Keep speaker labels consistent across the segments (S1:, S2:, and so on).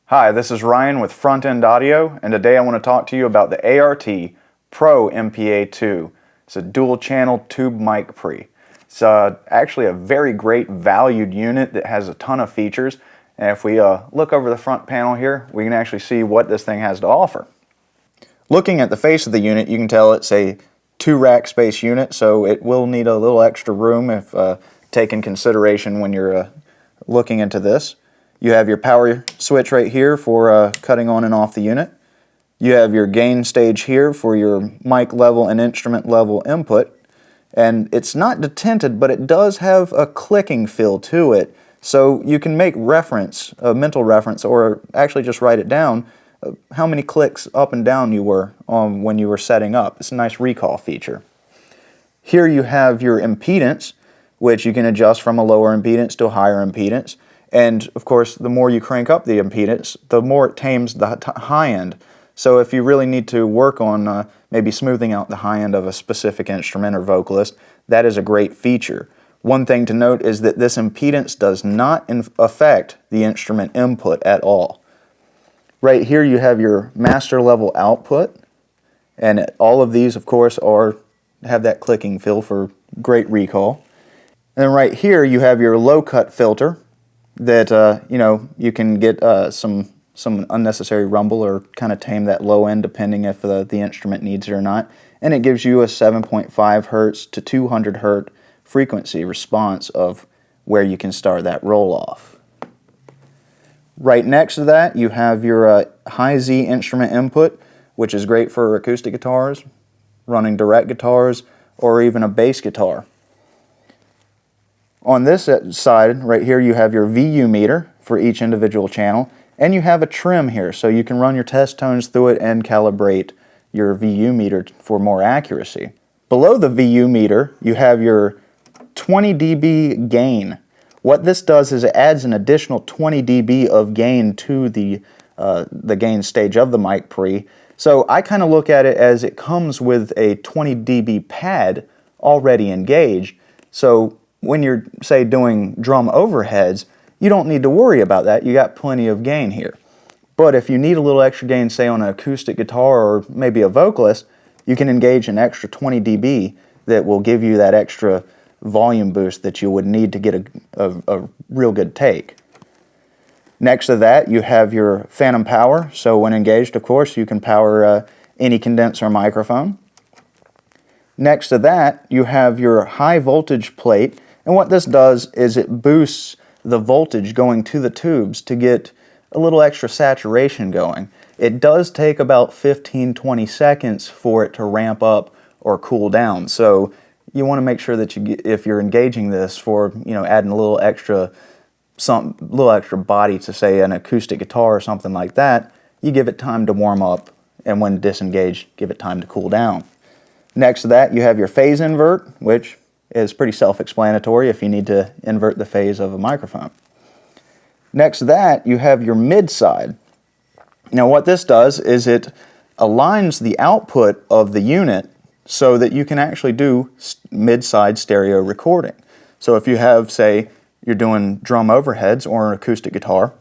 S1: Hi, this is Ryan with Front End Audio, and today I want to talk to you about the ART Pro MPA 2. It's a dual channel tube mic pre. It's actually a very great valued unit that has a ton of features, and if we look over the front panel here, we can actually see what this thing has to offer. Looking at the face of the unit, you can tell it's a 2-rack space unit, so it will need a little extra room if taken consideration when you're looking into this. You have your power switch right here for cutting on and off the unit. You have your gain stage here for your mic level and instrument level input. And it's not detented, but it does have a clicking feel to it. So you can make reference, a mental reference, or actually just write it down, how many clicks up and down you were when you were setting up. It's a nice recall feature. Here you have your impedance, which you can adjust from a lower impedance to a higher impedance. And of course, the more you crank up the impedance, the more it tames the high end. So if you really need to work on maybe smoothing out the high end of a specific instrument or vocalist, that is a great feature. One thing to note is that this impedance does not affect the instrument input at all. Right here you have your master level output, and all of these, of course, have that clicking feel for great recall. And then right here you have your low cut filter, that you can get some unnecessary rumble or kind of tame that low end depending if the instrument needs it or not. And it gives you a 7.5 hertz to 200 hertz frequency response of where you can start that roll off. Right next to that you have your high Z instrument input, which is great for acoustic guitars, running direct guitars, or even a bass guitar. On this side, right here, you have your VU meter for each individual channel, and you have a trim here, so you can run your test tones through it and calibrate your VU meter for more accuracy. Below the VU meter, you have your 20 dB gain. What this does is it adds an additional 20 dB of gain to the gain stage of the mic pre. So I kind of look at it as it comes with a 20 dB pad already engaged. So when you're, say, doing drum overheads, you don't need to worry about that. You got plenty of gain here. But if you need a little extra gain, say on an acoustic guitar or maybe a vocalist, you can engage an extra 20 dB that will give you that extra volume boost that you would need to get a real good take. Next to that, you have your phantom power. So when engaged, of course, you can power any condenser microphone. Next to that, you have your high voltage plate. And what this does is it boosts the voltage going to the tubes to get a little extra saturation going. It does take about 15-20 seconds for it to ramp up or cool down. So you want to make sure that if you're engaging this for, adding a little extra body to, say, an acoustic guitar or something like that, you give it time to warm up, and when disengaged, give it time to cool down. Next to that, you have your phase invert, which is pretty self-explanatory if you need to invert the phase of a microphone. Next to that, you have your mid side. Now what this does is it aligns the output of the unit so that you can actually do mid-side stereo recording. So if you have, say, you're doing drum overheads or an acoustic guitar,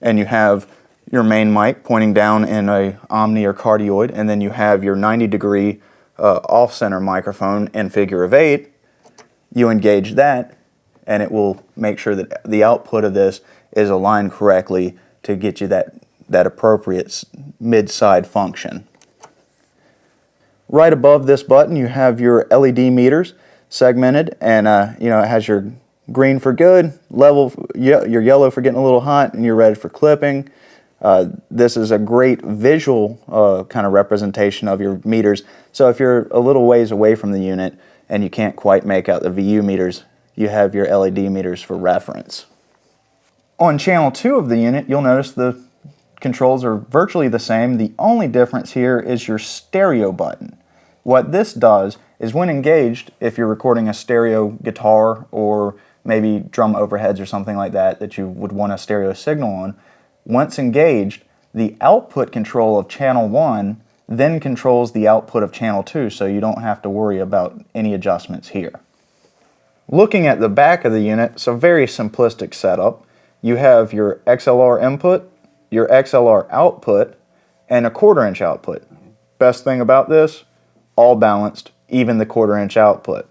S1: and you have your main mic pointing down in a omni or cardioid, and then you have your 90-degree off-center microphone in figure of 8, you engage that, and it will make sure that the output of this is aligned correctly to get you that appropriate mid-side function. Right above this button, you have your LED meters segmented, and it has your green for good, your yellow for getting a little hot, and your red for clipping. This is a great visual kind of representation of your meters. So if you're a little ways away from the unit and you can't quite make out the VU meters, you have your LED meters for reference. On channel 2 of the unit, you'll notice the controls are virtually the same. The only difference here is your stereo button. What this does is when engaged, if you're recording a stereo guitar or maybe drum overheads or something like that you would want a stereo signal on, once engaged, the output control of channel 1 then controls the output of channel 2, so you don't have to worry about any adjustments here. Looking at the back of the unit, it's a very simplistic setup. You have your XLR input, your XLR output, and a 1/4-inch output. Best thing about this, all balanced, even the 1/4-inch output.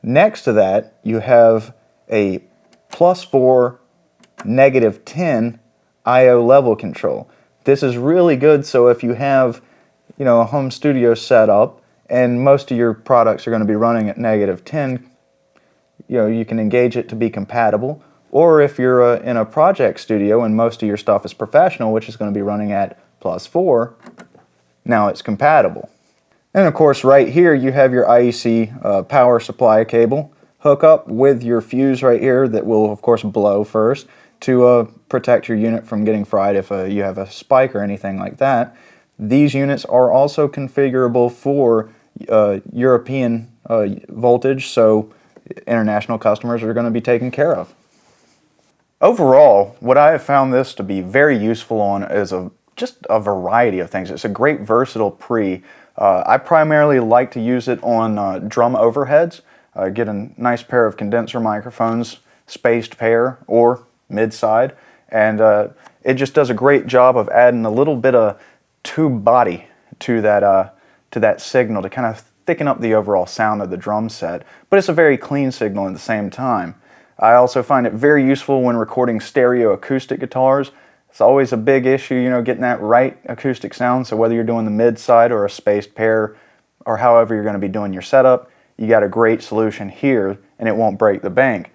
S1: Next to that, you have a +4, -10 I/O level control. This is really good, so if you have, a home studio setup and most of your products are going to be running at -10, you can engage it to be compatible. Or if you're in a project studio and most of your stuff is professional, which is going to be running at +4, now it's compatible. And of course, right here you have your IEC power supply cable hook up with your fuse right here that will, of course, blow first to protect your unit from getting fried if you have a spike or anything like that. These units are also configurable for European voltage, so international customers are going to be taken care of. Overall, what I have found this to be very useful on is just a variety of things. It's a great versatile pre. I primarily like to use it on drum overheads. Get a nice pair of condenser microphones, spaced pair or mid-side, and it just does a great job of adding a little bit of tube body to that signal to kind of thicken up the overall sound of the drum set, but it's a very clean signal at the same time. I also find it very useful when recording stereo acoustic guitars. It's always a big issue, getting that right acoustic sound, so whether you're doing the mid-side or a spaced pair or however you're going to be doing your setup, you got a great solution here and it won't break the bank.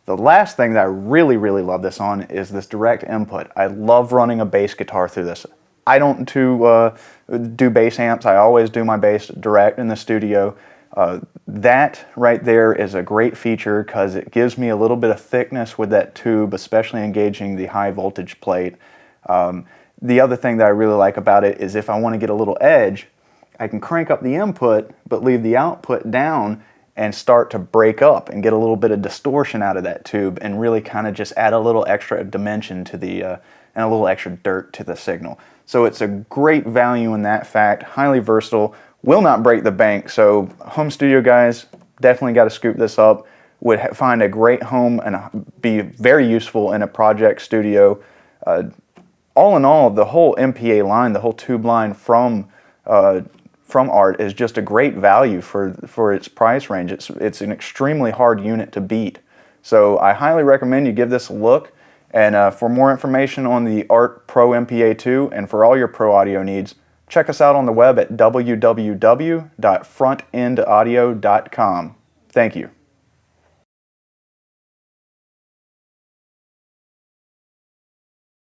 S1: The last thing that I really, really love this on is this direct input. I love running a bass guitar through this. I don't do bass amps. I always do my bass direct in the studio. That right there is a great feature because it gives me a little bit of thickness with that tube, especially engaging the high voltage plate. The other thing that I really like about it is if I want to get a little edge, I can crank up the input but leave the output down and start to break up and get a little bit of distortion out of that tube and really kind of just add a little extra dimension to the and a little extra dirt to the signal. So it's a great value in that fact, highly versatile, will not break the bank. So home studio guys, definitely got to scoop this up. Would find a great home and be very useful in a project studio. All in all, the whole MPA line, the whole tube line from Art is just a great value for its price range. It's an extremely hard unit to beat. So I highly recommend you give this a look. And for more information on the Art Pro MPA 2 and for all your pro audio needs, check us out on the web at www.frontendaudio.com. Thank you.